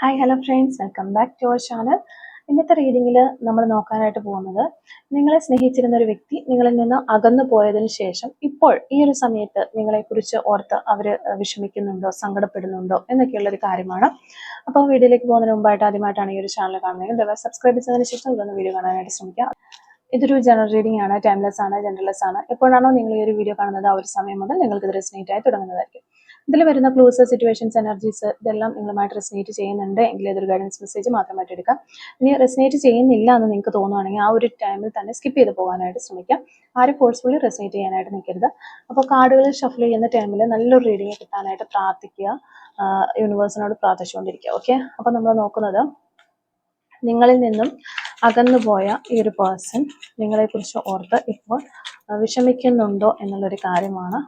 Hi hello friends, welcome back to our channel. ഇന്നത്തെ റീഡിങ്ങിൽ നമ്മൾ നോക്കാനായിട്ട് പോകുന്നത്, നിങ്ങളെ സ്നേഹിച്ചിരുന്ന ഒരു വ്യക്തി നിങ്ങളിൽ നിന്ന് അകന്നു പോയതിനു ശേഷം ഇപ്പോൾ ഈ ഒരു സമയത്ത് നിങ്ങളെക്കുറിച്ച് ഓർത്ത് അവർ വിഷമിക്കുന്നുണ്ടോ, സങ്കടപ്പെടുന്നുണ്ടോ എന്നൊക്കെയുള്ളൊരു കാര്യമാണ്. അപ്പോൾ വീഡിയോയിലേക്ക് പോകുന്നതിന് മുമ്പായിട്ട് ആദ്യമായിട്ടാണ് ഈ ഒരു ചാനൽ കാണുന്നതെങ്കിൽ ദയവായി സബ്സ്ക്രൈബ് ചെയ്തതിന് ശേഷം ഇതൊന്ന് വീഡിയോ കാണാനായിട്ട് ശ്രമിക്കുക. ഇതൊരു ജനറൽ റീഡിംഗ് ആണ്, ടൈംലെസ് ആണ്, ജനറൽലെസ് ആണ്. എപ്പോഴാണോ നിങ്ങൾ ഈ ഒരു വീഡിയോ കാണുന്നത് ആ ഒരു സമയം മുതൽ നിങ്ങൾക്ക് ഇത് റെസനേറ്റ് ആയി തുടങ്ങുന്നതായിരിക്കും. ഇതിൽ വരുന്ന ക്ലൂസ്, സിറ്റുവേഷൻസ്, എനർജീസ് ഇതെല്ലാം നിങ്ങളുമായിട്ട് റെസനേറ്റ് ചെയ്യുന്നുണ്ട് എങ്കിൽ ഇതൊരു ഗൈഡൻസ് മെസ്സേജ് മാത്രമായിട്ട് എടുക്കാം. ഇനി റെസനേറ്റ് ചെയ്യുന്നില്ല എന്ന് നിങ്ങൾക്ക് തോന്നുവാണെങ്കിൽ ആ ഒരു ടൈമിൽ തന്നെ സ്കിപ്പ് ചെയ്ത് പോകാനായിട്ട് ശ്രമിക്കാം. ആരും ഫോഴ്സ്ഫുള്ളി റെസനേറ്റ് ചെയ്യാനായിട്ട് നിൽക്കരുത്. അപ്പോൾ കാർഡുകൾ ഷഫിൾ ചെയ്യുന്ന ടൈമിൽ നല്ലൊരു റീഡിങ് കിട്ടാനായിട്ട് പ്രാർത്ഥിക്കുക, യൂണിവേഴ്സിനോട് പ്രാർത്ഥിച്ചുകൊണ്ടിരിക്കുക. ഓക്കെ, അപ്പോൾ നമ്മൾ നോക്കുന്നത്, നിങ്ങളിൽ നിന്നും അകന്നുപോയ ഈ ഒരു പേഴ്സൺ നിങ്ങളെക്കുറിച്ച് ഓർത്ത് ഇപ്പോൾ വിഷമിക്കുന്നുണ്ടോ എന്നുള്ളൊരു കാര്യമാണ്.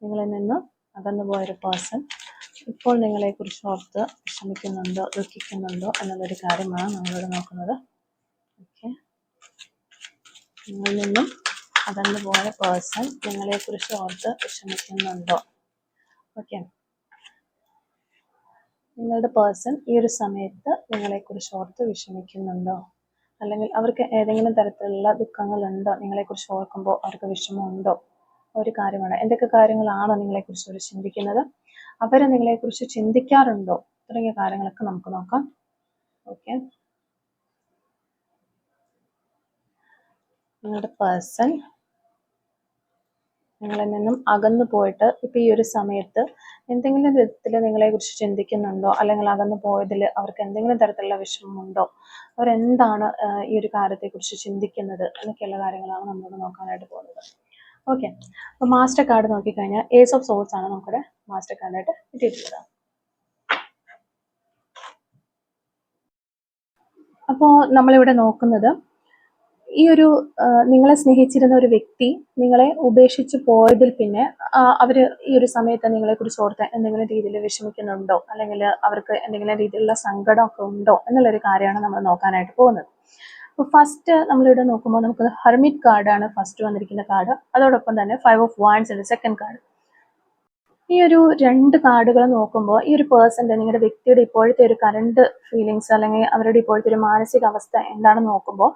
നിങ്ങളിൽ നിന്നും അകന്നുപോയൊരു പേഴ്സൺ ഇപ്പോൾ നിങ്ങളെക്കുറിച്ച് ഓർത്ത് വിഷമിക്കുന്നുണ്ടോ, ദുഃഖിക്കുന്നുണ്ടോ എന്നുള്ളൊരു കാര്യമാണ് നമ്മളിവിടെ നോക്കുന്നത്. ഓക്കെ, നിങ്ങളിൽ നിന്നും അകന്നുപോയ പേഴ്സൺ നിങ്ങളെക്കുറിച്ച് ഓർത്ത് വിഷമിക്കുന്നുണ്ടോ. ഓക്കെ, നിങ്ങളുടെ പേഴ്സൺ ഈ ഒരു സമയത്ത് നിങ്ങളെക്കുറിച്ച് ഓർത്ത് വിഷമിക്കുന്നുണ്ടോ, അല്ലെങ്കിൽ അവർക്ക് ഏതെങ്കിലും തരത്തിലുള്ള ദുഃഖങ്ങളുണ്ടോ, നിങ്ങളെക്കുറിച്ച് ഓർക്കുമ്പോൾ അവർക്ക് വിഷമമുണ്ടോ, ഒരു കാര്യമാണ്. എന്തൊക്കെ കാര്യങ്ങളാണോ നിങ്ങളെക്കുറിച്ച് അവർ ചിന്തിക്കുന്നത്, അവർ നിങ്ങളെക്കുറിച്ച് ചിന്തിക്കാറുണ്ടോ, തുടങ്ങിയ കാര്യങ്ങളൊക്കെ നമുക്ക് നോക്കാം. ഓക്കെ, നിങ്ങളുടെ പേഴ്സൺ നിങ്ങളിൽ നിന്നും അകന്നു പോയിട്ട് ഇപ്പം ഈ ഒരു സമയത്ത് എന്തെങ്കിലും വിധത്തിൽ നിങ്ങളെക്കുറിച്ച് ചിന്തിക്കുന്നുണ്ടോ, അല്ലെങ്കിൽ അകന്നു പോയതിൽ അവർക്ക് എന്തെങ്കിലും തരത്തിലുള്ള വിഷമമുണ്ടോ, അവരെന്താണ് ഈ ഒരു കാര്യത്തെക്കുറിച്ച് ചിന്തിക്കുന്നത് എന്നൊക്കെയുള്ള കാര്യങ്ങളാണ് നമ്മളോട് നോക്കാനായിട്ട് പോകുന്നത്. ഓക്കെ, അപ്പോൾ മാസ്റ്റർ കാർഡ് നോക്കിക്കഴിഞ്ഞാൽ ഏസ് ഓഫ് സോൾസ് ആണ് നമുക്കിവിടെ മാസ്റ്റർ കാർഡായിട്ട് കിട്ടിയിട്ടുള്ളത്. അപ്പോൾ നമ്മളിവിടെ നോക്കുന്നത്, ഈ ഒരു നിങ്ങളെ സ്നേഹിച്ചിരുന്ന ഒരു വ്യക്തി നിങ്ങളെ ഉപേക്ഷിച്ച് പോയതിൽ പിന്നെ അവർ ഈ ഒരു സമയത്ത് നിങ്ങളെക്കുറിച്ച് ഓർത്ത് എന്തെങ്കിലും രീതിയിൽ വിഷമിക്കുന്നുണ്ടോ, അല്ലെങ്കിൽ അവർക്ക് എന്തെങ്കിലും രീതിയിലുള്ള സങ്കടമൊക്കെ ഉണ്ടോ എന്നുള്ളൊരു കാര്യമാണ് നമ്മൾ നോക്കാനായിട്ട് പോകുന്നത്. അപ്പോൾ ഫസ്റ്റ് നമ്മളിവിടെ നോക്കുമ്പോൾ നമുക്ക് ഹെർമിറ്റ് കാർഡാണ് ഫസ്റ്റ് വന്നിരിക്കുന്ന കാർഡ്. അതോടൊപ്പം തന്നെ 5 ഓഫ് വാൻഡ്സ് ഉണ്ട് സെക്കൻഡ് കാർഡ്. ഈ ഒരു രണ്ട് കാർഡുകൾ നോക്കുമ്പോൾ ഈ ഒരു പേഴ്സൻ്റെ, നിങ്ങളുടെ വ്യക്തിയുടെ ഇപ്പോഴത്തെ ഒരു കറണ്ട് ഫീലിങ്സ് അല്ലെങ്കിൽ അവരുടെ ഇപ്പോഴത്തെ ഒരു മാനസികാവസ്ഥ എന്താണെന്ന് നോക്കുമ്പോൾ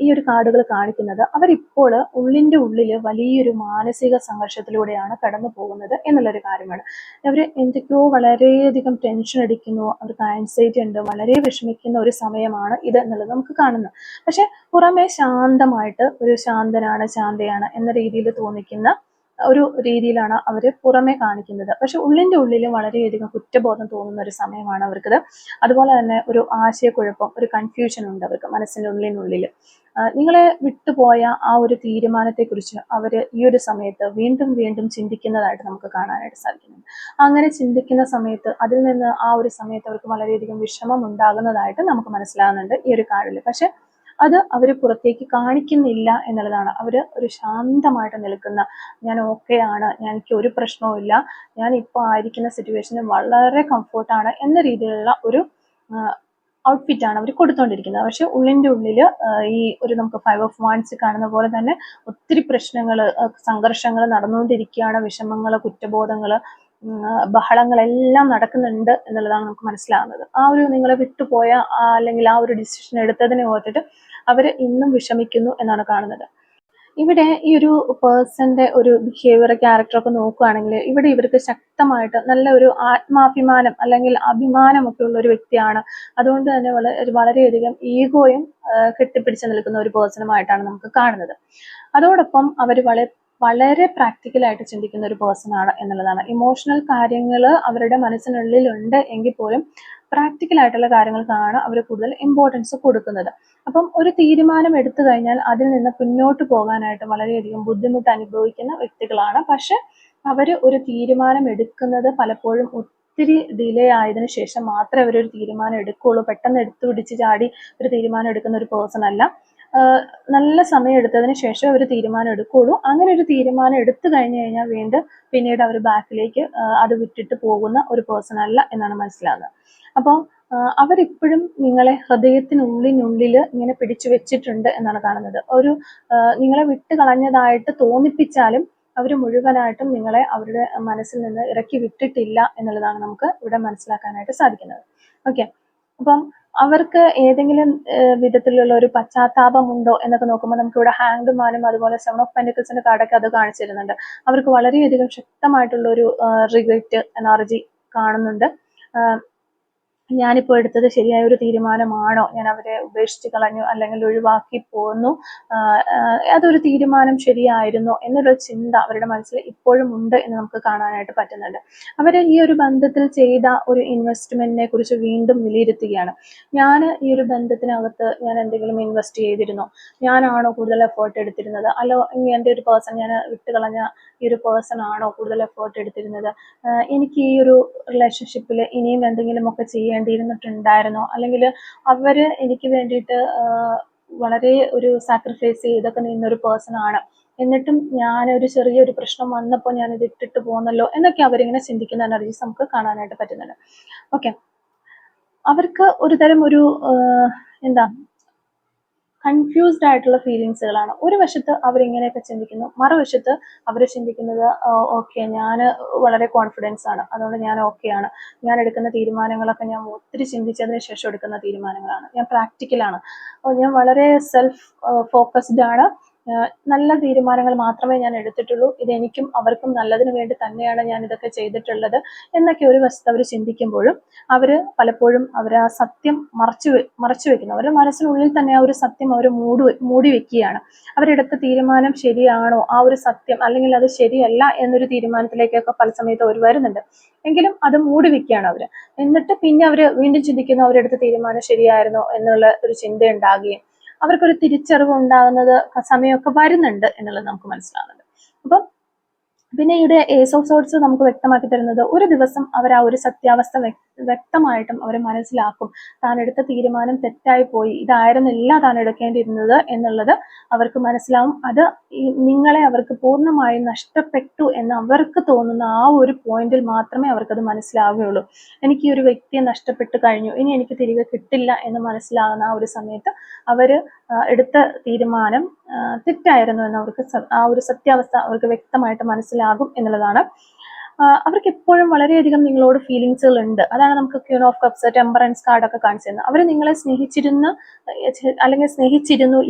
ഈ ഒരു കാർഡുകൾ കാണിക്കുന്നത്, അവരിപ്പോൾ ഉള്ളിൻ്റെ ഉള്ളിൽ വലിയൊരു മാനസിക സംഘർഷത്തിലൂടെയാണ് കടന്നു പോകുന്നത് എന്നുള്ളൊരു കാര്യമാണ്. അവർ എന്തൊക്കെയോ വളരെയധികം ടെൻഷൻ അടിക്കുന്നു, അവർക്ക് ആൻസൈറ്റി ഉണ്ട്, വളരെ വിഷമിക്കുന്ന ഒരു സമയമാണ് ഇത് എന്നുള്ളത് നമുക്ക് കാണുന്നു. പക്ഷെ പുറമേ ശാന്തമായിട്ട് ഒരു ശാന്തയാണ് എന്ന രീതിയിൽ തോന്നിക്കുന്ന ഒരു രീതിയിലാണ് അവർ പുറമേ കാണിക്കുന്നത്. പക്ഷെ ഉള്ളിൻ്റെ ഉള്ളിൽ വളരെയധികം കുറ്റബോധം തോന്നുന്ന ഒരു സമയമാണ് അവർക്കത്. അതുപോലെ തന്നെ ഒരു ആശയക്കുഴപ്പം, ഒരു കൺഫ്യൂഷൻ ഉണ്ട് അവർക്ക് മനസ്സിൻ്റെ ഉള്ളിനുള്ളിൽ. നിങ്ങളെ വിട്ടുപോയ ആ ഒരു തീരുമാനത്തെക്കുറിച്ച് അവർ ഈ ഒരു സമയത്ത് വീണ്ടും വീണ്ടും ചിന്തിക്കുന്നതായിട്ട് നമുക്ക് കാണാനായിട്ട് സാധിക്കുന്നുണ്ട്. അങ്ങനെ ചിന്തിക്കുന്ന സമയത്ത് അതിൽ നിന്ന് ആ ഒരു സമയത്ത് അവർക്ക് വളരെയധികം വിഷമം ഉണ്ടാകുന്നതായിട്ട് നമുക്ക് മനസ്സിലാകുന്നുണ്ട് ഈ ഒരു കാർഡിൽ. പക്ഷെ അത് അവർ പുറത്തേക്ക് കാണിക്കുന്നില്ല എന്നുള്ളതാണ്. അവർ ഒരു ശാന്തമായിട്ട് നിൽക്കുന്ന, ഞാൻ ഓക്കെയാണ്, എനിക്ക് ഒരു പ്രശ്നവുമില്ല, ഞാൻ ഇപ്പോൾ ആയിരിക്കുന്ന സിറ്റുവേഷന് വളരെ കംഫോർട്ടാണ് എന്ന രീതിയിലുള്ള ഒരു ഔട്ട്ഫിറ്റാണ് അവർ കൊടുത്തുകൊണ്ടിരിക്കുന്നത്. പക്ഷെ ഉള്ളിൻ്റെ ഉള്ളിൽ ഈ ഒരു നമുക്ക് 5 ഓഫ് വാൻഡ്സ് കാണുന്ന പോലെ തന്നെ ഒത്തിരി പ്രശ്നങ്ങൾ, സംഘർഷങ്ങൾ നടന്നുകൊണ്ടിരിക്കുകയാണ്. വിഷമങ്ങൾ, കുറ്റബോധങ്ങൾ, ബഹളങ്ങളെല്ലാം നടക്കുന്നുണ്ട് എന്നുള്ളതാണ് നമുക്ക് മനസ്സിലാകുന്നത്. ആ ഒരു നിങ്ങളെ വിട്ടുപോയ അല്ലെങ്കിൽ ആ ഒരു ഡിസിഷൻ എടുത്തതിനെ ഓർത്തിട്ട് അവർ ഇന്നും വിഷമിക്കുന്നു എന്നാണ് കാണുന്നത്. ഇവിടെ ഈ ഒരു പേഴ്സന്റെ ഒരു ബിഹേവിയർ, ക്യാരക്ടറൊക്കെ നോക്കുകയാണെങ്കിൽ ഇവിടെ ഇവർക്ക് ശക്തമായിട്ട് നല്ല ഒരു ആത്മാഭിമാനം അല്ലെങ്കിൽ അഭിമാനമൊക്കെ ഉള്ള ഒരു വ്യക്തിയാണ്. അതുകൊണ്ട് തന്നെ വളരെയധികം ഈഗോയും കെട്ടിപ്പിടിച്ച് നിൽക്കുന്ന ഒരു പേഴ്സണുമായിട്ടാണ് നമുക്ക് കാണുന്നത്. അതോടൊപ്പം അവർ വളരെ പ്രാക്ടിക്കലായിട്ട് ചിന്തിക്കുന്ന ഒരു പേഴ്സണാണ് എന്നുള്ളതാണ്. ഇമോഷണൽ കാര്യങ്ങൾ അവരുടെ മനസ്സിനുള്ളിലുണ്ട് എങ്കിൽ പോലും പ്രാക്ടിക്കലായിട്ടുള്ള കാര്യങ്ങൾക്കാണ് അവർ കൂടുതൽ ഇമ്പോർട്ടൻസ് കൊടുക്കുന്നത്. അപ്പം ഒരു തീരുമാനം എടുത്തു കഴിഞ്ഞാൽ അതിൽ നിന്ന് മുന്നോട്ട് പോകാനായിട്ട് വളരെയധികം ബുദ്ധിമുട്ട് അനുഭവിക്കുന്ന വ്യക്തികളാണ്. പക്ഷെ അവർ ഒരു തീരുമാനം എടുക്കുന്നത് പലപ്പോഴും ഒത്തിരി ഡിലേ ആയതിനു ശേഷം മാത്രമേ അവരൊരു തീരുമാനം എടുക്കുകയുള്ളൂ. പെട്ടെന്ന് എടുത്തു പിടിച്ച് ചാടി ഒരു തീരുമാനം എടുക്കുന്ന ഒരു പേഴ്സൺ അല്ല. നല്ല സമയം എടുത്തതിന് ശേഷം ഒരു തീരുമാനം എടുക്കുകയുള്ളൂ. അങ്ങനെ ഒരു തീരുമാനം എടുത്തു കഴിഞ്ഞു കഴിഞ്ഞാൽ വീണ്ടും പിന്നീട് അവർ ബാക്കിലേക്ക് അത് വിട്ടിട്ട് പോകുന്ന ഒരു പേഴ്സൺ അല്ല എന്നാണ് മനസ്സിലാകുന്നത്. അപ്പോൾ അവരിപ്പോഴും നിങ്ങളെ ഹൃദയത്തിനുള്ളിനുള്ളിൽ ഇങ്ങനെ പിടിച്ചു വെച്ചിട്ടുണ്ട് എന്നാണ് കാണുന്നത്. ഒരു നിങ്ങളെ വിട്ട് കളഞ്ഞതായിട്ട് തോന്നിപ്പിച്ചാലും അവർ മുഴുവനായിട്ടും നിങ്ങളെ അവരുടെ മനസ്സിൽ നിന്ന് ഇറക്കി വിട്ടിട്ടില്ല എന്നുള്ളതാണ് നമുക്ക് ഇവിടെ മനസ്സിലാക്കാനായിട്ട് സാധിക്കുന്നത്. ഓക്കെ. അപ്പം അവർക്ക് ഏതെങ്കിലും വിധത്തിലുള്ള ഒരു പശ്ചാത്താപമുണ്ടോ എന്നൊക്കെ നോക്കുമ്പോൾ നമുക്ക് ഇവിടെ ഹാങ്ഡ് മാനും അതുപോലെ 7 ഓഫ് പെന്റിക്കിൾസിന്റെ കാർഡൊക്കെ അത് കാണിച്ചു തരുന്നുണ്ട്. അവർക്ക് വളരെയധികം ശക്തമായിട്ടുള്ള ഒരു റിഗ്രറ്റ് എനർജി കാണുന്നുണ്ട്. ഞാനിപ്പോൾ എടുത്തത് ശരിയായ ഒരു തീരുമാനമാണോ, ഞാൻ അവരെ ഉപേക്ഷിച്ച് കളഞ്ഞു അല്ലെങ്കിൽ ഒഴിവാക്കി പോന്നു, അതൊരു തീരുമാനം ശരിയായിരുന്നോ എന്നൊരു ചിന്ത അവരുടെ മനസ്സിൽ ഇപ്പോഴും ഉണ്ട് എന്ന് നമുക്ക് കാണാനായിട്ട് പറ്റുന്നുണ്ട്. അവർ ഈ ഒരു ബന്ധത്തിൽ ചെയ്ത ഒരു ഇൻവെസ്റ്റ്മെന്റിനെ കുറിച്ച് വീണ്ടും വിലയിരുത്തുകയാണ്. ഞാൻ ഈ ഒരു ബന്ധത്തിനകത്ത് ഞാൻ എന്തെങ്കിലും ഇൻവെസ്റ്റ് ചെയ്തിരുന്നോ, ഞാനാണോ കൂടുതൽ എഫേർട്ട് എടുത്തിരുന്നത്, അല്ലോ എൻ്റെ ഒരു പേഴ്സൺ, ഞാൻ വിട്ടുകളഞ്ഞ ഈ ഒരു പേഴ്സൺ ആണോ കൂടുതൽ എഫേർട്ട് എടുത്തിരുന്നത്, എനിക്ക് ഈ ഒരു റിലേഷൻഷിപ്പിൽ ഇനിയും എന്തെങ്കിലുമൊക്കെ ചെയ്യേണ്ടിയിരുന്നിട്ടുണ്ടായിരുന്നോ, അല്ലെങ്കിൽ അവർ എനിക്ക് വേണ്ടിയിട്ട് വളരെ ഒരു സാക്രിഫൈസ് ചെയ്തൊക്കെ നിന്നൊരു പേഴ്സൺ ആണ്, എന്നിട്ടും ഞാനൊരു ചെറിയൊരു പ്രശ്നം വന്നപ്പോൾ ഞാനിത് ഇട്ടിട്ട് പോന്നല്ലോ എന്നൊക്കെ അവരിങ്ങനെ ചിന്തിക്കുന്ന എനർജീസ് നമുക്ക് കാണാനായിട്ട് പറ്റുന്നുണ്ട്. ഓക്കെ. അവർക്ക് ഒരു തരം ഒരു എന്താ കൺഫ്യൂസ്ഡ് ആയിട്ടുള്ള ഫീലിങ്സുകളാണ്. ഒരു വശത്ത് അവരിങ്ങനെയൊക്കെ ചിന്തിക്കുന്നു, മറുവശത്ത് അവർ ചിന്തിക്കുന്നത് ഓക്കെ, ഞാൻ വളരെ കോൺഫിഡൻസ് ആണ്, അതുകൊണ്ട് ഞാൻ ഓക്കെയാണ്, ഞാൻ എടുക്കുന്ന തീരുമാനങ്ങളൊക്കെ ഞാൻ ഒത്തിരി ചിന്തിച്ചതിന് ശേഷം എടുക്കുന്ന തീരുമാനങ്ങളാണ്, ഞാൻ പ്രാക്ടിക്കലാണ്, ഞാൻ വളരെ സെൽഫ് ഫോക്കസ്ഡ് ആണ്, നല്ല തീരുമാനങ്ങൾ മാത്രമേ ഞാൻ എടുത്തിട്ടുള്ളൂ, ഇതെനിക്കും അവർക്കും നല്ലതിനു വേണ്ടി തന്നെയാണ് ഞാൻ ഇതൊക്കെ ചെയ്തിട്ടുള്ളത് എന്നൊക്കെ ഒരു വശത്ത് അവർ ചിന്തിക്കുമ്പോഴും അവർ പലപ്പോഴും അവർ ആ സത്യം മറച്ചു വെക്കുന്നു. അവരുടെ മനസ്സിനുള്ളിൽ തന്നെ ആ ഒരു സത്യം അവർ മൂടി വെക്കുകയാണ്. അവരെടുത്ത തീരുമാനം ശരിയാണോ, ആ ഒരു സത്യം, അല്ലെങ്കിൽ അത് ശരിയല്ല എന്നൊരു തീരുമാനത്തിലേക്കൊക്കെ പല സമയത്ത് അവർ വരുന്നുണ്ട്, എങ്കിലും അത് മൂടി വെക്കുകയാണ് അവർ. എന്നിട്ട് പിന്നെ അവർ വീണ്ടും ചിന്തിക്കുന്നു അവരെടുത്ത തീരുമാനം ശരിയായിരുന്നോ എന്നുള്ള ഒരു ചിന്ത ഉണ്ടാകുകയും അവർക്കൊരു തിരിച്ചറിവ് ഉണ്ടാകുന്നത് സമയമൊക്കെ വരുന്നുണ്ട് എന്നുള്ളത് നമുക്ക് മനസ്സിലാകുന്നുണ്ട്. അപ്പം പിന്നെ ഇവിടെ ഏസ് ഓഫ് സോർട്സ് നമുക്ക് വ്യക്തമാക്കി തരുന്നത്, ഒരു ദിവസം അവർ ആ ഒരു സത്യാവസ്ഥ വ്യക്തമായിട്ടും അവർ മനസ്സിലാക്കും, താൻ എടുത്ത തീരുമാനം തെറ്റായി പോയി, ഇതായിരുന്നില്ല താൻ എടുക്കേണ്ടിയിരുന്നത് എന്നുള്ളത് അവർക്ക് മനസ്സിലാവും. അത് നിങ്ങളെ അവർക്ക് പൂർണ്ണമായും നഷ്ടപ്പെട്ടു എന്ന് അവർക്ക് തോന്നുന്ന ആ ഒരു പോയിന്റിൽ മാത്രമേ അവർക്കത് മനസ്സിലാവുകയുള്ളൂ. എനിക്ക് ഈ ഒരു വ്യക്തിയെ നഷ്ടപ്പെട്ടു കഴിഞ്ഞു, ഇനി എനിക്ക് തിരികെ കിട്ടില്ല എന്ന് മനസ്സിലാകുന്ന ആ ഒരു സമയത്ത് അവർ എടുത്ത തീരുമാനം തെറ്റായിരുന്നു എന്ന് അവർക്ക് ആ ഒരു സത്യാവസ്ഥ അവർക്ക് വ്യക്തമായിട്ട് മനസ്സിലാകും എന്നുള്ളതാണ്. അവർക്ക് എപ്പോഴും വളരെയധികം നിങ്ങളോട് ഫീലിങ്സുകൾ ഉണ്ട്. അതാണ് നമുക്ക് ക്യൂൻ ഓഫ് കപ്സ്, ടെമ്പറൻസ് കാർഡൊക്കെ കാണിച്ചു തരുന്നത്. അവർ നിങ്ങളെ സ്നേഹിച്ചിരുന്നു,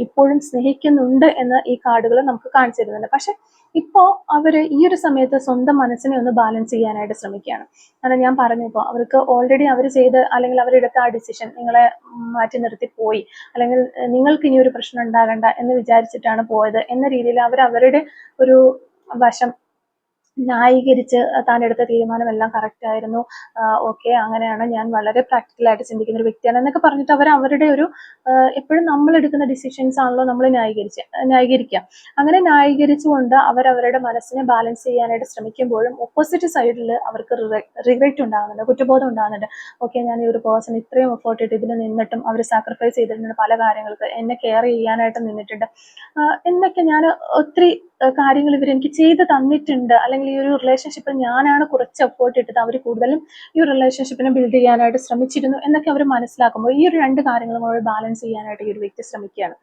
ഇപ്പോഴും സ്നേഹിക്കുന്നുണ്ട് എന്ന് ഈ കാർഡുകൾ നമുക്ക് കാണിച്ചു തരുന്നുണ്ട്. പക്ഷെ ഇപ്പോൾ അവർ ഈ ഒരു സമയത്ത് സ്വന്തം മനസ്സിനെ ഒന്ന് ബാലൻസ് ചെയ്യാനായിട്ട് ശ്രമിക്കുകയാണ്. കാരണം ഞാൻ പറഞ്ഞപ്പോൾ അവർക്ക് ഓൾറെഡി അവർ ചെയ്ത് അല്ലെങ്കിൽ അവരെടുത്ത ആ ഡിസിഷൻ നിങ്ങളെ മാറ്റി നിർത്തി പോയി, അല്ലെങ്കിൽ നിങ്ങൾക്ക് ഇനി ഒരു പ്രശ്നം ഉണ്ടാകണ്ട എന്ന് വിചാരിച്ചിട്ടാണ് പോയത് എന്ന രീതിയിൽ അവർ അവരുടെ ഒരു വശം ന്യായീകരിച്ച് താൻ എടുത്ത തീരുമാനമെല്ലാം കറക്റ്റ് ആയിരുന്നു, ഓക്കെ അങ്ങനെയാണ്, ഞാൻ വളരെ പ്രാക്ടിക്കലായിട്ട് ചിന്തിക്കുന്ന ഒരു വ്യക്തിയാണ് എന്നൊക്കെ പറഞ്ഞിട്ട് അവർ അവരുടെ ഒരു എപ്പോഴും നമ്മൾ എടുക്കുന്ന ഡിസിഷൻസ് ആണല്ലോ നമ്മൾ ന്യായീകരിക്കുക. അങ്ങനെ ന്യായീകരിച്ചുകൊണ്ട് അവരവരുടെ മനസ്സിനെ ബാലൻസ് ചെയ്യാനായിട്ട് ശ്രമിക്കുമ്പോഴും ഓപ്പോസിറ്റ് സൈഡിൽ അവർക്ക് റിഗ്രറ്റ് ഉണ്ടാകുന്നുണ്ട്, കുറ്റബോധം ഉണ്ടാകുന്നുണ്ട്. ഓക്കെ, ഞാൻ ഈ ഒരു പേഴ്സൺ ഇത്രയും എഫേർട്ട് ഇട്ട് ഇതിന് നിന്നിട്ടും അവർ സാക്രിഫൈസ് ചെയ്തിട്ടുണ്ട്, പല കാര്യങ്ങൾക്ക് എന്നെ കെയർ ചെയ്യാനായിട്ട് നിന്നിട്ടുണ്ട് എന്നൊക്കെ, ഞാൻ ഒത്തിരി കാര്യങ്ങൾ ഇവരെനിക്ക് ചെയ്ത് തന്നിട്ടുണ്ട്, അല്ലെങ്കിൽ ഈ ഒരു റിലേഷൻഷിപ്പിൽ ഞാനാണ് കുറച്ച് എഫേർട്ട് ഇട്ടത്, അവർ കൂടുതലും ഈ ഒരു റിലേഷൻഷിപ്പിനെ ബിൽഡ് ചെയ്യാനായിട്ട് ശ്രമിച്ചിരുന്നു എന്നൊക്കെ അവർ മനസ്സിലാക്കുമ്പോൾ ഈ ഒരു രണ്ട് കാര്യങ്ങളും കൂടെ ബാലൻസ് ചെയ്യാനായിട്ട് ഈ ഒരു വ്യക്തി ശ്രമിക്കുകയാണ്.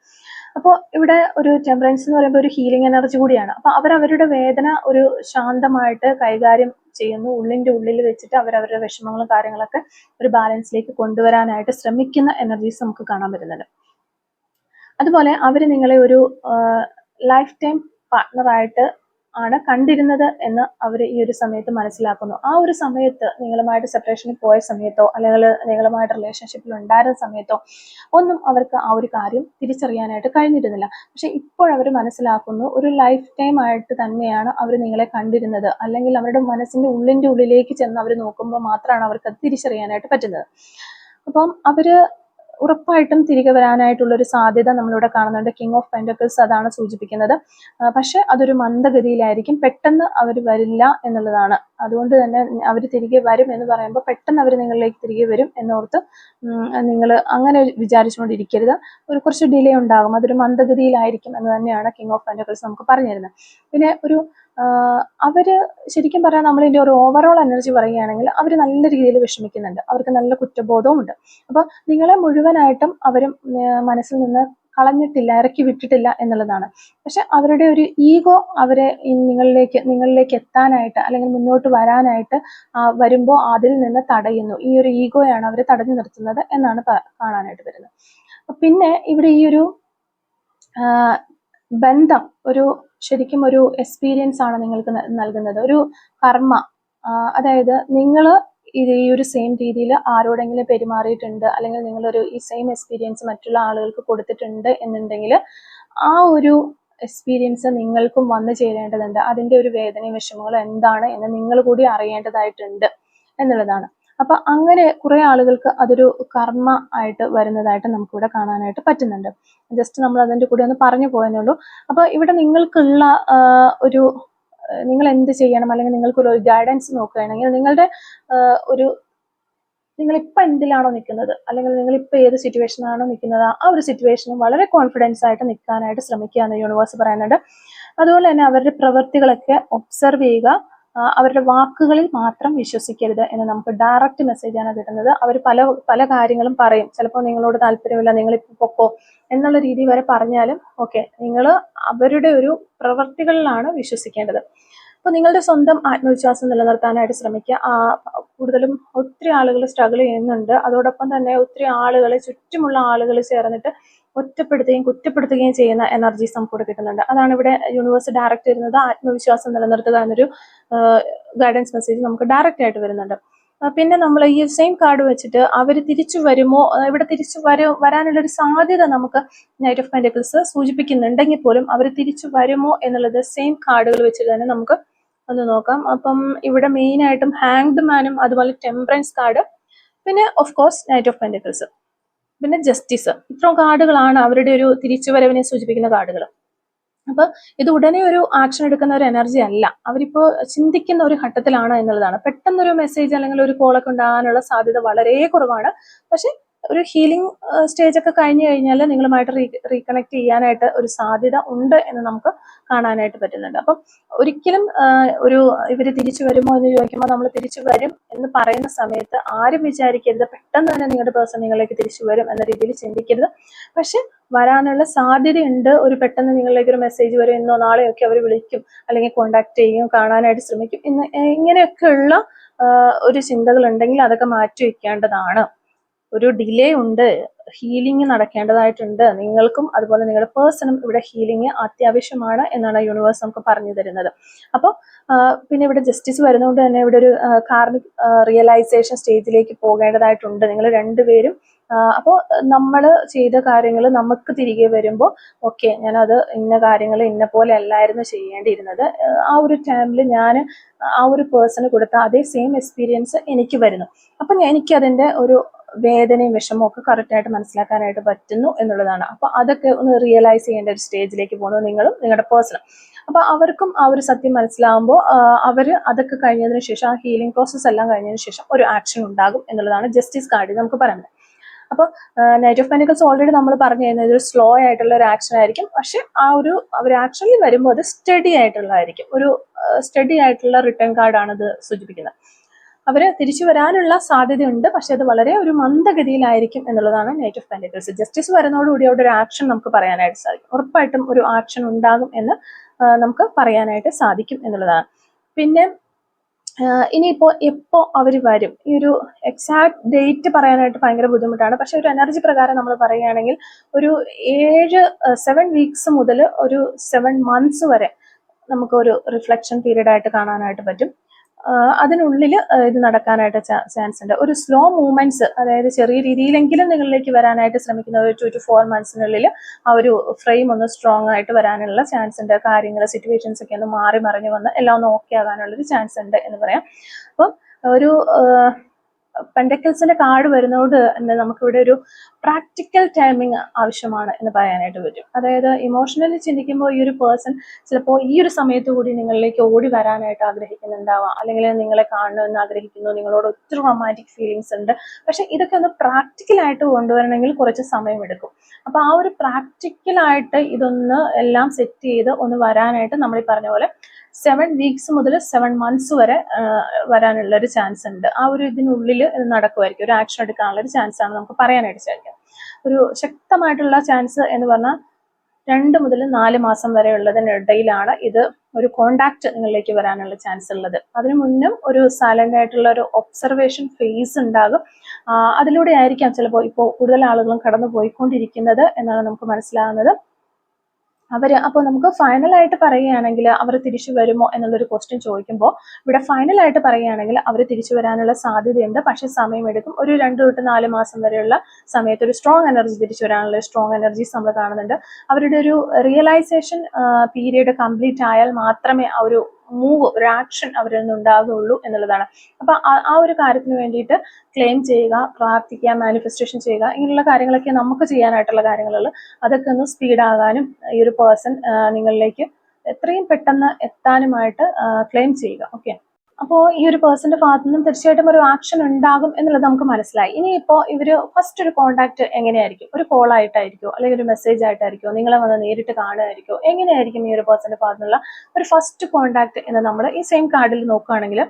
അപ്പോൾ ഇവിടെ ഒരു ടെമ്പറൻസ് എന്ന് പറയുമ്പോൾ ഒരു ഹീലിംഗ് എനർജി കൂടിയാണ്. അപ്പോൾ അവരവരുടെ വേദന ഒരു ശാന്തമായിട്ട് കൈകാര്യം ചെയ്യുന്നു, ഉള്ളിൻ്റെ ഉള്ളിൽ വെച്ചിട്ട് അവരവരുടെ വിഷമങ്ങളും കാര്യങ്ങളൊക്കെ ഒരു ബാലൻസിലേക്ക് കൊണ്ടുവരാനായിട്ട് ശ്രമിക്കുന്ന എനർജീസ് നമുക്ക് കാണാൻ പറ്റുന്നുണ്ട്. അതുപോലെ അവർ നിങ്ങളെ ഒരു ലൈഫ് ടൈം പാർട്ട്ണറായിട്ട് ആണ് കണ്ടിരുന്നത് എന്ന് അവർ ഈ ഒരു സമയത്ത് മനസ്സിലാക്കുന്നു. ആ ഒരു സമയത്ത് നിങ്ങളുമായിട്ട് സെപ്പറേഷനിൽ പോയ സമയത്തോ അല്ലെങ്കിൽ നിങ്ങളുമായിട്ട് റിലേഷൻഷിപ്പിൽ ഉണ്ടായിരുന്ന സമയത്തോ ഒന്നും അവർക്ക് ആ ഒരു കാര്യം തിരിച്ചറിയാനായിട്ട് കഴിഞ്ഞിരുന്നില്ല. പക്ഷെ ഇപ്പോഴവർ മനസ്സിലാക്കുന്നു, ഒരു ലൈഫ് ടൈം ആയിട്ട് തന്നെയാണ് അവർ നിങ്ങളെ കണ്ടിരുന്നത്, അല്ലെങ്കിൽ അവരുടെ മനസ്സിൻ്റെ ഉള്ളിൻ്റെ ഉള്ളിലേക്ക് ചെന്ന് അവർ നോക്കുമ്പോൾ മാത്രമാണ് അവർക്ക് അത് തിരിച്ചറിയാനായിട്ട് പറ്റുന്നത്. അപ്പം അവർ ഉറപ്പായിട്ടും തിരികെ വരാനായിട്ടുള്ള ഒരു സാധ്യത നമ്മളിവിടെ കാണുന്നുണ്ട്. കിങ് ഓഫ് പെന്റക്കിൾസ് അതാണ് സൂചിപ്പിക്കുന്നത്. പക്ഷെ അതൊരു മന്ദഗതിയിലായിരിക്കും, പെട്ടെന്ന് അവർ വരില്ല എന്നുള്ളതാണ്. അതുകൊണ്ട് തന്നെ അവർ തിരികെ വരും എന്ന് പറയുമ്പോൾ പെട്ടെന്ന് അവർ നിങ്ങളിലേക്ക് തിരികെ വരും എന്നോർത്ത് നിങ്ങൾ അങ്ങനെ വിചാരിച്ചുകൊണ്ടിരിക്കരുത്. ഒരു കുറച്ച് ഡിലേ ഉണ്ടാകും, അതൊരു മന്ദഗതിയിലായിരിക്കും എന്ന് തന്നെയാണ് കിങ് ഓഫ് പെന്റക്കിൾസ് നമുക്ക് പറഞ്ഞു തരുന്നത്. പിന്നെ ഒരു അവര് ശരിക്കും പറയാൻ നമ്മളിതിൻ്റെ ഒരു ഓവറോൾ എനർജി പറയുകയാണെങ്കിൽ അവർ നല്ല രീതിയിൽ വിഷമിക്കുന്നുണ്ട്, അവർക്ക് നല്ല കുറ്റബോധവും ഉണ്ട്. അപ്പോൾ നിങ്ങളെ മുഴുവനായിട്ടും അവർ മനസ്സിൽ നിന്ന് കളഞ്ഞിട്ടില്ല, ഇറക്കി വിട്ടിട്ടില്ല എന്നുള്ളതാണ്. പക്ഷെ അവരുടെ ഒരു ഈഗോ അവരെ നിങ്ങളിലേക്ക് എത്താനായിട്ട് അല്ലെങ്കിൽ മുന്നോട്ട് വരാനായിട്ട് വരുമ്പോൾ അതിൽ നിന്ന് തടയുന്നു. ഈ ഒരു ഈഗോയാണ് അവരെ തടഞ്ഞു നിർത്തുന്നത് എന്നാണ് കാണാനായിട്ട് വരുന്നത്. പിന്നെ ഇവിടെ ഈ ഒരു ബന്ധം ശരിക്കും ഒരു എക്സ്പീരിയൻസ് ആണ് നിങ്ങൾക്ക് നൽകുന്നത്, ഒരു കർമ്മ. അതായത് നിങ്ങൾ ഈ ഒരു സെയിം രീതിയിൽ ആരോടെങ്കിലും പെരുമാറിയിട്ടുണ്ട്, അല്ലെങ്കിൽ നിങ്ങളൊരു ഈ സെയിം എക്സ്പീരിയൻസ് മറ്റുള്ള ആളുകൾക്ക് കൊടുത്തിട്ടുണ്ട് എന്നുണ്ടെങ്കിൽ ആ ഒരു എക്സ്പീരിയൻസ് നിങ്ങൾക്കും വന്നു ചേരേണ്ടതുണ്ട്. അതിന്റെ ഒരു വേദനയും വിഷമങ്ങളും എന്താണ് എന്ന് നിങ്ങൾ കൂടി അറിയേണ്ടതായിട്ടുണ്ട് എന്നുള്ളതാണ്. അപ്പൊ അങ്ങനെ കുറെ ആളുകൾക്ക് അതൊരു കർമ്മ ആയിട്ട് വരുന്നതായിട്ട് നമുക്കിവിടെ കാണാനായിട്ട് പറ്റുന്നുണ്ട്. ജസ്റ്റ് നമ്മൾ അതിന്റെ കൂടെ ഒന്ന് പറഞ്ഞു പോയെന്നേ ഉള്ളൂ. അപ്പൊ ഇവിടെ നിങ്ങൾക്കുള്ള നിങ്ങൾ എന്ത് ചെയ്യണം, അല്ലെങ്കിൽ നിങ്ങൾക്കൊരു ഗൈഡൻസ് നോക്കുകയാണെങ്കിൽ നിങ്ങളുടെ നിങ്ങളിപ്പോൾ എന്തിലാണോ നിൽക്കുന്നത്, അല്ലെങ്കിൽ നിങ്ങളിപ്പോൾ ഏത് സിറ്റുവേഷനാണോ നിൽക്കുന്നത്, ആ ഒരു സിറ്റുവേഷനും വളരെ കോൺഫിഡൻസ് ആയിട്ട് നിൽക്കാനായിട്ട് ശ്രമിക്കുക എന്ന് യൂണിവേഴ്സ് പറയുന്നുണ്ട്. അതുപോലെ തന്നെ അവരുടെ പ്രവൃത്തികളൊക്കെ ഒബ്സർവ് ചെയ്യുക, അവരുടെ വാക്കുകളിൽ മാത്രം വിശ്വസിക്കരുത് എന്ന് നമുക്ക് ഡയറക്റ്റ് മെസ്സേജാണ് കിട്ടുന്നത്. അവർ പല കാര്യങ്ങളും പറയും, ചിലപ്പോൾ നിങ്ങളോട് താല്പര്യമില്ല, നിങ്ങളിപ്പോൾ പൊക്കോ എന്നുള്ള രീതി വരെ പറഞ്ഞാലും ഓക്കെ, നിങ്ങൾ അവരുടെ ഒരു പ്രവൃത്തികളിലാണ് വിശ്വസിക്കേണ്ടത്. അപ്പോൾ നിങ്ങളുടെ സ്വന്തം ആത്മവിശ്വാസം നിലനിർത്താനായിട്ട് ശ്രമിക്കുക. കൂടുതലും ഒത്തിരി ആളുകൾ സ്ട്രഗിൾ ചെയ്യുന്നുണ്ട്. അതോടൊപ്പം തന്നെ ഒത്തിരി ആളുകൾ, ചുറ്റുമുള്ള ആളുകൾ ചേർന്നിട്ട് ഒറ്റപ്പെടുത്തുകയും കുറ്റപ്പെടുത്തുകയും ചെയ്യുന്ന എനർജീസ് നമുക്ക് ഇവിടെ കിട്ടുന്നുണ്ട്. അതാണ് ഇവിടെ യൂണിവേഴ്സ് ഡയറക്റ്റ് വരുന്നത്. ആത്മവിശ്വാസം നിലനിർത്തുക എന്നൊരു ഗൈഡൻസ് മെസ്സേജ് നമുക്ക് ഡയറക്റ്റ് ആയിട്ട് വരുന്നുണ്ട്. പിന്നെ നമ്മൾ ഈ സെയിം കാർഡ് വെച്ചിട്ട് അവർ തിരിച്ചു വരുമോ, ഇവിടെ വരാനുള്ളൊരു സാധ്യത നമുക്ക് നൈറ്റ് ഓഫ് പെന്റക്കിൾസ് സൂചിപ്പിക്കുന്നുണ്ടെങ്കിൽ പോലും അവർ തിരിച്ചു വരുമോ എന്നുള്ളത് സെയിം കാർഡുകൾ വെച്ചിട്ട് തന്നെ നമുക്ക് ഒന്ന് നോക്കാം. അപ്പം ഇവിടെ മെയിൻ ആയിട്ടും ഹാങ്ഡ് മാനും അതുപോലെ ടെമ്പറൻസ് കാർഡ്, പിന്നെ of course knight of pentacles, പിന്നെ ജസ്റ്റിസ്. ഇത്രയും കാർഡുകളാണ് അവരുടെ ഒരു തിരിച്ചുവരവിനെ സൂചിപ്പിക്കുന്ന കാർഡുകൾ. അപ്പൊ ഇത് ഉടനെ ഒരു ആക്ഷൻ എടുക്കുന്ന ഒരു എനർജി അല്ല, അവരിപ്പോ ചിന്തിക്കുന്ന ഒരു ഘട്ടത്തിലാണ് എന്നുള്ളതാണ്. പെട്ടെന്നൊരു മെസ്സേജ് അല്ലെങ്കിൽ ഒരു കോളൊക്കെ ഉണ്ടാകാനുള്ള സാധ്യത വളരെ കുറവാണ്. പക്ഷെ ഒരു ഹീലിംഗ് സ്റ്റേജ് ഒക്കെ കഴിഞ്ഞു കഴിഞ്ഞാൽ നിങ്ങളുമായിട്ട് റീകണക്ട് ചെയ്യാനായിട്ട് ഒരു സാധ്യത ഉണ്ട് എന്ന് നമുക്ക് കാണാനായിട്ട് പറ്റുന്നുണ്ട്. അപ്പം ഒരിക്കലും ഇവര് തിരിച്ചു വരുമോ എന്ന് ചോദിക്കുമ്പോൾ നമ്മൾ തിരിച്ചു വരും എന്ന് പറയുന്ന സമയത്ത് ആരും വിചാരിക്കരുത് പെട്ടെന്ന് തന്നെ നിങ്ങളുടെ പേഴ്സൺ നിങ്ങളിലേക്ക് തിരിച്ചു വരും എന്ന രീതിയിൽ ചിന്തിക്കരുത്. പക്ഷെ വരാനുള്ള സാധ്യതയുണ്ട്. ഒരു പെട്ടെന്ന് നിങ്ങളിലേക്ക് ഒരു മെസ്സേജ് വരും, ഇന്നോ നാളെയൊക്കെ അവർ വിളിക്കും, അല്ലെങ്കിൽ കോണ്ടാക്ട് ചെയ്യും, കാണാനായിട്ട് ശ്രമിക്കും, ഇങ്ങനെയൊക്കെയുള്ള ഒരു ചിന്തകൾ ഉണ്ടെങ്കിൽ അതൊക്കെ മാറ്റി വയ്ക്കേണ്ടതാണ്. ഒരു ഡിലേ ഉണ്ട്, ഹീലിംഗ് നടക്കേണ്ടതായിട്ടുണ്ട്. നിങ്ങൾക്കും അതുപോലെ നിങ്ങളുടെ പേഴ്സണും ഇവിടെ ഹീലിംഗ് അത്യാവശ്യമാണ് എന്നാണ് യൂണിവേഴ്സ് നമുക്ക് പറഞ്ഞു തരുന്നത്. അപ്പോൾ പിന്നെ ഇവിടെ ജസ്റ്റിസ് വരുന്നതുകൊണ്ട് തന്നെ ഇവിടെ ഒരു കാർമിക് റിയലൈസേഷൻ സ്റ്റേജിലേക്ക് പോകേണ്ടതായിട്ടുണ്ട് നിങ്ങൾ രണ്ടുപേരും. അപ്പോൾ നമ്മൾ ചെയ്ത കാര്യങ്ങൾ നമുക്ക് തിരികെ വരുമ്പോൾ ഓക്കെ, ഞാനത് ഇന്ന കാര്യങ്ങൾ ഇന്ന പോലെ അല്ലായിരുന്നു ചെയ്യേണ്ടിയിരുന്നത്, ആ ഒരു ടൈമിൽ ഞാൻ ആ ഒരു പേഴ്സണ് കൊടുത്ത അതേ സെയിം എക്സ്പീരിയൻസ് എനിക്ക് വരുന്നു. അപ്പം എനിക്കതിൻ്റെ ഒരു വേദനയും വിഷമവും ഒക്കെ കറക്റ്റായിട്ട് മനസ്സിലാക്കാനായിട്ട് പറ്റുന്നു എന്നുള്ളതാണ്. അപ്പോൾ അതൊക്കെ ഒന്ന് റിയലൈസ് ചെയ്യേണ്ട ഒരു സ്റ്റേജിലേക്ക് പോകുന്നു നിങ്ങളും നിങ്ങളുടെ പേഴ്സണും. അപ്പോൾ അവർക്കും ആ ഒരു സത്യം മനസ്സിലാവുമ്പോൾ അവർ അതൊക്കെ കഴിഞ്ഞതിന് ശേഷം, ആ ഹീലിംഗ് പ്രോസസ്സ് എല്ലാം കഴിഞ്ഞതിന് ശേഷം ഒരു ആക്ഷൻ ഉണ്ടാകും എന്നുള്ളതാണ് ജസ്റ്റിസ് കാർഡിൽ നമുക്ക് പറയുന്നത്. അപ്പോൾ നൈറ്റ് ഓഫ് പെന്റക്കിൾസ് ഓൾറെഡി നമ്മൾ പറഞ്ഞു കഴിഞ്ഞാൽ ഒരു സ്ലോ ആയിട്ടുള്ള ഒരു ആക്ഷൻ ആയിരിക്കും. പക്ഷെ അവർ ആക്ഷനിൽ വരുമ്പോൾ അത് സ്റ്റഡി ആയിട്ടുള്ളതായിരിക്കും. ഒരു സ്റ്റഡി ആയിട്ടുള്ള റിട്ടേൺ കാർഡാണ് ഇത് സൂചിപ്പിക്കുന്നത്. അവര് തിരിച്ചു വരാനുള്ള സാധ്യതയുണ്ട്, പക്ഷെ അത് വളരെ ഒരു മന്ദഗതിയിലായിരിക്കും എന്നുള്ളതാണ് നൈറ്റ് ഓഫ് പെന്റക്കിൾസ്. ജസ്റ്റിസ് വരുന്നതോടുകൂടി അവിടെ ഒരു ആക്ഷൻ നമുക്ക് പറയാനായിട്ട് സാധിക്കും. ഉറപ്പായിട്ടും ഒരു ആക്ഷൻ ഉണ്ടാകും എന്ന് നമുക്ക് പറയാനായിട്ട് സാധിക്കും എന്നുള്ളതാണ്. പിന്നെ ഇനിയിപ്പോൾ എപ്പോൾ അവർ വരും, ഈ ഒരു എക്സാക്ട് ഡേറ്റ് പറയാനായിട്ട് ഭയങ്കര ബുദ്ധിമുട്ടാണ്. പക്ഷെ ഒരു എനർജി പ്രകാരം നമ്മൾ പറയുകയാണെങ്കിൽ ഒരു 7 വീക്സ് മുതൽ ഒരു 7 മന്ത്സ് വരെ നമുക്ക് ഒരു റിഫ്ലക്ഷൻ പീരീഡ് ആയിട്ട് കാണാനായിട്ട് പറ്റും. അതിനുള്ളിൽ ഇത് നടക്കാനായിട്ട് ചാൻസ് ഉണ്ട്. ഒരു സ്ലോ മൂവ്മെന്റ്സ്, അതായത് ചെറിയ രീതിയിലെങ്കിലും നിങ്ങളിലേക്ക് വരാനായിട്ട് ശ്രമിക്കുന്ന ഒരു 2 to 4 മന്ത്സിനുള്ളിൽ ആ ഒരു ഫ്രെയിം ഒന്ന് സ്ട്രോങ് ആയിട്ട് വരാനുള്ള ചാൻസ് ഉണ്ട്. കാര്യങ്ങൾ, സിറ്റുവേഷൻസ് ഒക്കെ ഒന്ന് മാറി മറിഞ്ഞ് വന്ന് എല്ലാം ഒന്ന് ഓക്കെ ആകാനുള്ളൊരു ചാൻസ് ഉണ്ട് എന്ന് പറയാം. അപ്പം ഒരു പെന്റക്കിൾസിന്റെ കാർഡ് വരുന്നതുകൊണ്ട് തന്നെ നമുക്കിവിടെ ഒരു പ്രാക്ടിക്കൽ ടൈമിങ് ആവശ്യമാണ് എന്ന് പറയാനായിട്ട് പറ്റും. അതായത് ഇമോഷണലി ചിന്തിക്കുമ്പോൾ ഈ ഒരു പേഴ്സൺ ചിലപ്പോൾ ഈ ഒരു സമയത്ത് കൂടി നിങ്ങളിലേക്ക് ഓടി വരാനായിട്ട് ആഗ്രഹിക്കുന്നുണ്ടാവാം, അല്ലെങ്കിൽ നിങ്ങളെ കാണണമെന്ന് ആഗ്രഹിക്കുന്നു, നിങ്ങളോട് ഒത്തിരി റൊമാൻറ്റിക് ഫീലിങ്സ് ഉണ്ട്. പക്ഷെ ഇതൊക്കെ ഒന്ന് പ്രാക്ടിക്കലായിട്ട് കൊണ്ടുവരണമെങ്കിൽ കുറച്ച് സമയമെടുക്കും. അപ്പോൾ ആ ഒരു പ്രാക്ടിക്കലായിട്ട് ഇതൊന്ന് എല്ലാം സെറ്റ് ചെയ്ത് ഒന്ന് വരാനായിട്ട് നമ്മൾ ഈ പറഞ്ഞ പോലെ 7 വീക്സ് മുതൽ 7 മന്ത്സ് വരെ വരാനുള്ള ഒരു ചാൻസ് ഉണ്ട്. ആ ഒരു ഇതിനുള്ളിൽ ഇത് നടക്കുമായിരിക്കും. ഒരു ആക്ഷൻ എടുക്കാനുള്ള ഒരു ചാൻസ് ആണ് നമുക്ക് പറയാനായിട്ട് സാധിക്കുക. ഒരു ശക്തമായിട്ടുള്ള ചാൻസ് എന്ന് പറഞ്ഞാൽ 2 മുതൽ 4 മാസം വരെ ഉള്ളതിനിടയിലാണ് ഇത് ഒരു കോണ്ടാക്ട് നിങ്ങളിലേക്ക് വരാനുള്ള ചാൻസ് ഉള്ളത്. അതിനു മുന്നും ഒരു സൈലന്റ് ആയിട്ടുള്ള ഒരു ഒബ്സർവേഷൻ ഫേസ് ഉണ്ടാകും. അതിലൂടെ ആയിരിക്കാം ചിലപ്പോൾ ഇപ്പോൾ കൂടുതൽ ആളുകളും കടന്നു പോയിക്കൊണ്ടിരിക്കുന്നത് എന്നാണ് നമുക്ക് മനസ്സിലാകുന്നത്. അപ്പോൾ നമുക്ക് ഫൈനലായിട്ട് പറയുകയാണെങ്കിൽ അവർ തിരിച്ചു വരുമോ എന്നുള്ളൊരു ക്വസ്റ്റ്യൻ ചോദിക്കുമ്പോൾ ഇവിടെ ഫൈനലായിട്ട് പറയുകയാണെങ്കിൽ അവർ തിരിച്ചു വരാനുള്ള സാധ്യതയുണ്ട്. പക്ഷെ സമയമെടുക്കും. ഒരു 2 തൊട്ട് 4 മാസം വരെയുള്ള സമയത്ത് ഒരു സ്ട്രോങ് എനർജി തിരിച്ചു വരാനുള്ള സ്ട്രോങ് എനർജീസ് നമ്മൾ കാണുന്നുണ്ട്. അവരുടെ ഒരു റിയലൈസേഷൻ പീരീഡ് കംപ്ലീറ്റ് ആയാൽ മാത്രമേ ആ ഒരു ഒരു ആക്ഷൻ അവരിൽ നിന്ന് ഉണ്ടാകുകയുള്ളൂ എന്നുള്ളതാണ്. അപ്പൊ ആ ഒരു കാര്യത്തിന് വേണ്ടിയിട്ട് ക്ലെയിം ചെയ്യുക, പ്രാർത്ഥിക്കുക, മാനിഫെസ്റ്റേഷൻ ചെയ്യുക, ഇങ്ങനെയുള്ള കാര്യങ്ങളൊക്കെ നമുക്ക് ചെയ്യാനായിട്ടുള്ള കാര്യങ്ങളുള്ളൂ. അതൊക്കെ ഒന്ന് സ്പീഡാകാനും ഈ ഒരു പേഴ്സൺ നിങ്ങളിലേക്ക് എത്രയും പെട്ടെന്ന് എത്താനുമായിട്ട് ക്ലെയിം ചെയ്യുക. ഓക്കെ, അപ്പോൾ ഈ ഒരു പേഴ്സന്റെ ഭാഗത്തു നിന്നും തീർച്ചയായിട്ടും ഒരു ആക്ഷൻ ഉണ്ടാകും എന്നുള്ളത് നമുക്ക് മനസ്സിലായി. ഇനിയിപ്പോൾ ഇവര് ഫസ്റ്റ് ഒരു കോണ്ടാക്ട് എങ്ങനെയായിരിക്കും? ഒരു കോൾ ആയിട്ടായിരിക്കോ, അല്ലെങ്കിൽ ഒരു മെസ്സേജ് ആയിട്ടായിരിക്കോ, നിങ്ങളെ വന്ന് നേരിട്ട് കാണുമായിരിക്കോ? എങ്ങനെയായിരിക്കും ഈ ഒരു പേഴ്സന്റെ ഭാഗത്തുനിന്നുള്ള ഒരു ഫസ്റ്റ് കോണ്ടാക്ട് എന്ന് നമ്മൾ ഈ സെയിം കാർഡിൽ നോക്കുകയാണെങ്കിൽ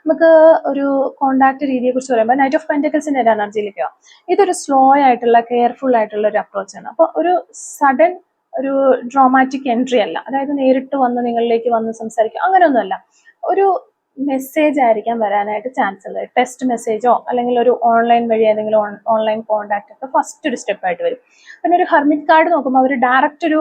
നമുക്ക് ഒരു കോണ്ടാക്ട് രീതിയെ കുറിച്ച് പറയുമ്പോൾ നൈറ്റ് ഓഫ് പെന്റക്കിൾസിന്റെ ഒരു എനർജിയിലേക്കോ, ഇതൊരു സ്ലോ ആയിട്ടുള്ള കെയർഫുൾ ആയിട്ടുള്ള ഒരു അപ്രോച്ചാണ്. അപ്പോൾ ഒരു സഡൻ ഒരു ഡ്രാമാറ്റിക് എൻട്രി അല്ല, അതായത് നേരിട്ട് വന്ന് നിങ്ങളിലേക്ക് വന്ന് സംസാരിക്കുക അങ്ങനെയൊന്നുമല്ല. ഒരു മെസ്സേജ് ആയിരിക്കാം വരാനായിട്ട് ചാൻസ് ഉള്ളത്. ടെക്സ്റ്റ് മെസ്സേജോ അല്ലെങ്കിൽ ഒരു ഓൺലൈൻ വഴി ഏതെങ്കിലും ഓൺലൈൻ കോണ്ടാക്ട് ഒക്കെ ഫസ്റ്റ് ഒരു സ്റ്റെപ്പ് ആയിട്ട് വരും. പിന്നെ ഒരു ഹെർമിറ്റ് കാർഡ് നോക്കുമ്പോൾ അവർ ഡയറക്റ്റ് ഒരു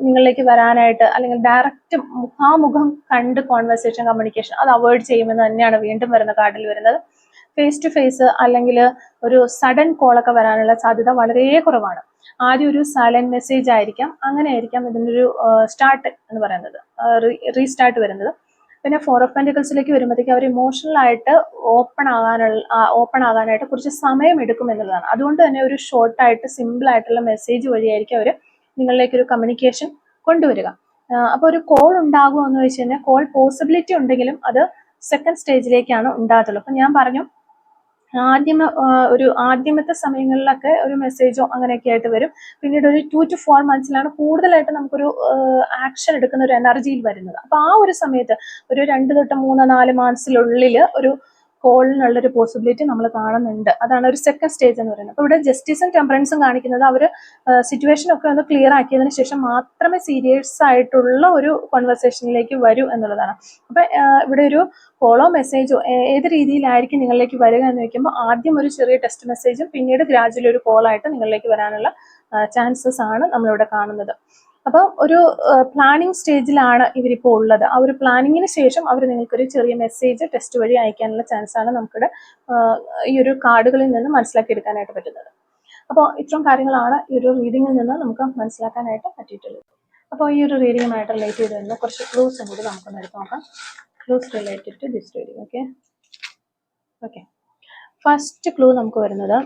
നിങ്ങളിലേക്ക് വരാനായിട്ട് അല്ലെങ്കിൽ ഡയറക്റ്റ് മുഖാമുഖം കണ്ട് കോൺവെർസേഷൻ കമ്മ്യൂണിക്കേഷൻ അത് അവോയ്ഡ് ചെയ്യുമെന്ന് തന്നെയാണ് വീണ്ടും വരുന്ന കാർഡിൽ വരുന്നത്. ഫേസ് ടു ഫേസ് അല്ലെങ്കിൽ ഒരു സഡൻ കോളൊക്കെ വരാനുള്ള സാധ്യത വളരെ കുറവാണ്. ആദ്യം ഒരു സൈലന്റ് മെസ്സേജ് ആയിരിക്കാം, അങ്ങനെ ആയിരിക്കാം ഇതിൻ്റെ ഒരു സ്റ്റാർട്ട് എന്ന് പറയുന്നത്, റീസ്റ്റാർട്ട് വരുന്നത്. പിന്നെ 4 ഓഫ് പെന്റക്കിൾസിലേക്ക് വരുമ്പോഴത്തേക്ക് അവർ ഇമോഷണൽ ആയിട്ട് ഓപ്പൺ ആകാനായിട്ട് കുറച്ച് സമയം എടുക്കും എന്നുള്ളതാണ്. അതുകൊണ്ട് തന്നെ ഒരു ഷോർട്ടായിട്ട് സിമ്പിൾ ആയിട്ടുള്ള മെസ്സേജ് വഴിയായിരിക്കും അവർ നിങ്ങളിലേക്ക് ഒരു കമ്മ്യൂണിക്കേഷൻ കൊണ്ടുവരിക. അപ്പോൾ ഒരു കോൾ ഉണ്ടാകുമോ എന്ന് വെച്ച് കഴിഞ്ഞാൽ കോൾ പോസിബിലിറ്റി ഉണ്ടെങ്കിലും അത് സെക്കൻഡ് സ്റ്റേജിലേക്കാണ് ഉണ്ടാകത്തുള്ളൂ. അപ്പം ഞാൻ പറഞ്ഞു ആദ്യമത്തെ സമയങ്ങളിലൊക്കെ ഒരു മെസ്സേജോ അങ്ങനെയൊക്കെ ആയിട്ട് വരും. പിന്നീട് ഒരു 2 to 4 monthsലാണ് കൂടുതലായിട്ട് നമുക്കൊരു ആക്ഷൻ എടുക്കുന്ന ഒരു എനർജിയിൽ വരുന്നത്. അപ്പൊ ആ ഒരു സമയത്ത് ഒരു 2 തൊട്ട് 3, 4 monthsനുള്ളിൽ ഒരു കോളിനുള്ളൊരു പോസിബിലിറ്റി നമ്മൾ കാണുന്നുണ്ട്. അതാണ് ഒരു സെക്കൻഡ് സ്റ്റേജ് എന്ന് പറയുന്നത്. അപ്പോൾ ഇവിടെ ജസ്റ്റിസും ടെമ്പറൻസും കാണിക്കുന്നത് അവർ സിറ്റുവേഷൻ ഒക്കെ ഒന്ന് ക്ലിയർ ആക്കിയതിന് ശേഷം മാത്രമേ സീരിയസ് ആയിട്ടുള്ള ഒരു കോൺവെർസേഷനിലേക്ക് വരൂ എന്നുള്ളതാണ്. അപ്പൊ ഇവിടെ ഒരു കോളോ മെസ്സേജോ ഏത് രീതിയിലായിരിക്കും നിങ്ങളിലേക്ക് വരിക എന്ന് വെക്കുമ്പോൾ ആദ്യം ഒരു ചെറിയ ടെക്സ്റ്റ് മെസ്സേജും പിന്നീട് ഗ്രാജുവലി ഒരു കോളായിട്ട് നിങ്ങളിലേക്ക് വരാനുള്ള ചാൻസസ് ആണ് നമ്മളിവിടെ കാണുന്നത്. അപ്പോൾ ഒരു പ്ലാനിങ് സ്റ്റേജിലാണ് ഇവരിപ്പോൾ ഉള്ളത്. ആ ഒരു പ്ലാനിങ്ങിന് ശേഷം അവർ നിങ്ങൾക്കൊരു ചെറിയ മെസ്സേജ് ടെക്സ്റ്റ് വഴി അയക്കാനുള്ള ചാൻസ് ആണ് നമുക്കിവിടെ ഈ ഒരു കാർഡുകളിൽ നിന്ന് മനസ്സിലാക്കി എടുക്കാനായിട്ട് പറ്റുന്നത്. അപ്പോൾ ഇത്രയും കാര്യങ്ങളാണ് ഈ ഒരു റീഡിങ്ങിൽ നിന്ന് നമുക്ക് മനസ്സിലാക്കാനായിട്ട് പറ്റിയിട്ടുള്ളത്. അപ്പോൾ ഈ ഒരു റീഡിങ്ങുമായിട്ട് റിലേറ്റ് ചെയ്ത് വരുന്ന കുറച്ച് ക്ലൂസും കൂടി നമുക്കൊന്ന് എടുത്ത് നോക്കാം. Clues related to this reading. Okay, first clue നമുക്ക് വരുന്നത്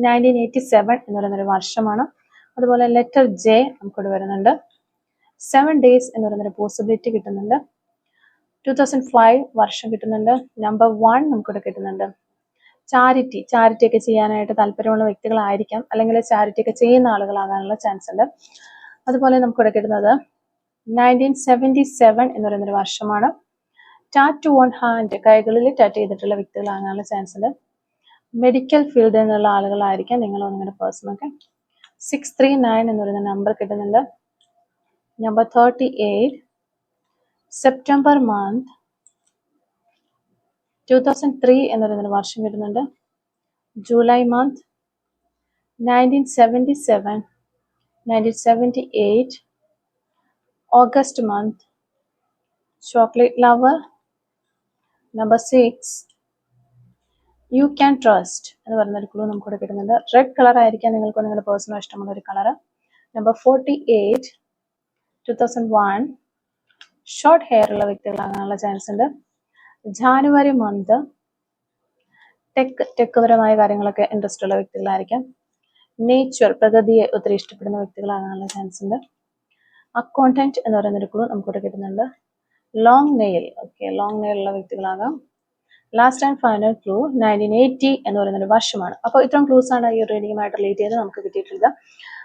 1987 എന്ന് പറയുന്നൊരു വർഷമാണ്. അതുപോലെ ലെറ്റർ ജെ നമുക്കിവിടെ വരുന്നുണ്ട്. 7 days എന്ന് പറയുന്നൊരു പോസിബിലിറ്റി കിട്ടുന്നുണ്ട്. 2005 വർഷം കിട്ടുന്നുണ്ട്. നമ്പർ 1 നമുക്കിവിടെ കിട്ടുന്നുണ്ട്. ചാരിറ്റി ഒക്കെ ചെയ്യാനായിട്ട് താല്പര്യമുള്ള വ്യക്തികളായിരിക്കാം, അല്ലെങ്കിൽ ചാരിറ്റി ഒക്കെ ചെയ്യുന്ന ആളുകളാകാനുള്ള ചാൻസ് ഉണ്ട്. അതുപോലെ നമുക്കിവിടെ കിട്ടുന്നത് 1977 എന്ന് പറയുന്നൊരു വർഷമാണ്. ടാറ്റു ഓൺ ഹാൻഡ്, കൈകളിൽ ടാറ്റു ചെയ്തിട്ടുള്ള വ്യക്തികളാകാനുള്ള ചാൻസ് ഉണ്ട്. മെഡിക്കൽ ഫീൽഡിൽ നിന്നുള്ള ആളുകളായിരിക്കാം നിങ്ങളോ നിങ്ങളുടെ പേഴ്സണൊക്കെ. 639 എന്ന് പറയുന്ന നമ്പർ കിട്ടുന്നുണ്ട്. നമ്പർ 38, സെപ്റ്റംബർ മന്ത്, 2003 എന്ന് പറയുന്ന വർഷം കിട്ടുന്നുണ്ട്. July month, 1977, 1978, August month, chocolate lover, number 6, you can trust എന്ന് പറയുന്നൊരു ക്ലൂ നമുക്കിവിടെ കിട്ടുന്നുണ്ട്. റെഡ് കളർ ആയിരിക്കാം നിങ്ങൾക്ക് നിങ്ങളുടെ പേഴ്സണൽ ഇഷ്ടമുള്ള ഒരു കളർ. നമ്പർ 48, 2001, ഷോർട്ട് ഹെയർ ഉള്ള വ്യക്തികളാകാനുള്ള ചാൻസ് ഉണ്ട്. ജാനുവരി മന്ത്, ടെക് പരമായ കാര്യങ്ങളൊക്കെ ഇൻട്രസ്റ്റ് ഉള്ള വ്യക്തികളായിരിക്കാം. നേച്ചർ, പ്രകൃതിയെ ഒത്തിരി ഇഷ്ടപ്പെടുന്ന വ്യക്തികളാകാനുള്ള ചാൻസ് ഉണ്ട്. അക്കൗണ്ടന്റ് എന്ന് പറയുന്നൊരു ക്ലൂ നമുക്കിവിടെ കിട്ടുന്നുണ്ട്. ലോങ് നെയിൽ, ലോങ് നെയിൽ ഉള്ള വ്യക്തികളാകാം. ലാസ്റ്റ് ആൻഡ് ഫൈനൽ ക്ലൂ 1980 എന്ന് പറയുന്നൊരു വർഷമാണ്. അപ്പോൾ ഇത്രയും ക്ലൂസ് ആണ് ഈ റീഡിങ്ങുമായിട്ട് റിലേറ്റ് ചെയ്ത് നമുക്ക് കിട്ടിയിട്ടുള്ളത്.